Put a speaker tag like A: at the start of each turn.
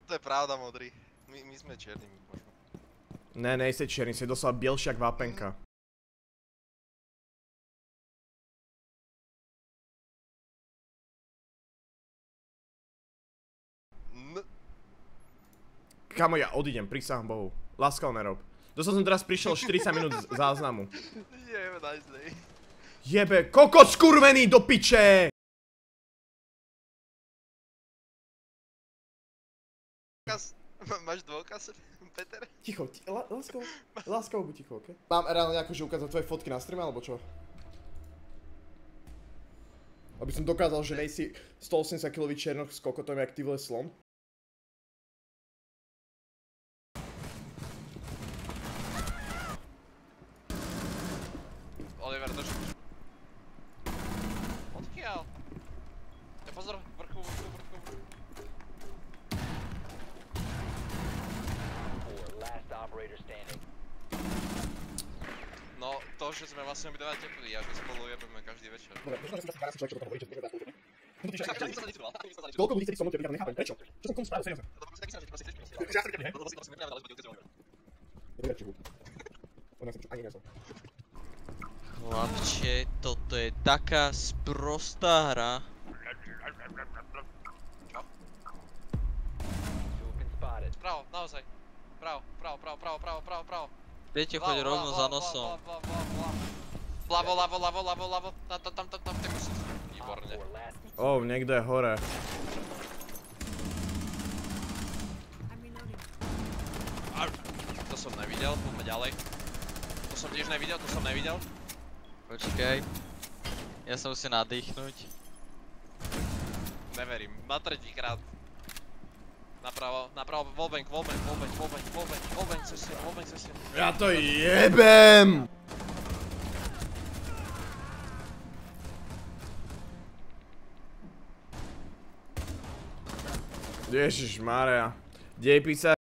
A: To je pravda, modrý. My sme čierni, možno.
B: Ne, nejsi čierny, si doslova bielší jak vápenka. Kamo, ja odídem, prísahám Bohu. Láskal nerob. Dostal som teraz prišiel 40 minút z záznamu.
A: Jebe, najzlej.
B: Jebe, kokot skurvený do piče!
A: Máš dôkaz, Peter?
B: Ticho, láskavo buď ticho, okej? Mám reálne akože ukázať tvoje fotky na streame, alebo čo? Aby som dokázal, že nejsi 180 kg černoch s kokotom jak ty vole slon.
A: Oliver, drž. Odkiaľ? Ja pozor, vrchu. No, to, že sme vlastne obidva teplí a že spolu jebeme každý večer.
B: Koľko ľudí chcete so mnou tepliť, ja to nechápem, prečo? Čo som komu spravil, seriózne?
C: Chlapče, toto je taká sprostá hra.
A: Čo? Pravo, naozaj. Pravo.
C: Viete, choď rovno za nosom.
A: Ľavo. Tam, tak už výborne.
B: Niekto je hore.
A: To som nevidel, poďme ďalej. To som tiež nevidel.
C: Počkaj. Ja sa musím nadýchnuť.
A: Neverím, na tretíkrát. Napravo, wallbang, cez sien.
B: Ja to jebem! Ježišmaria. Dej písa.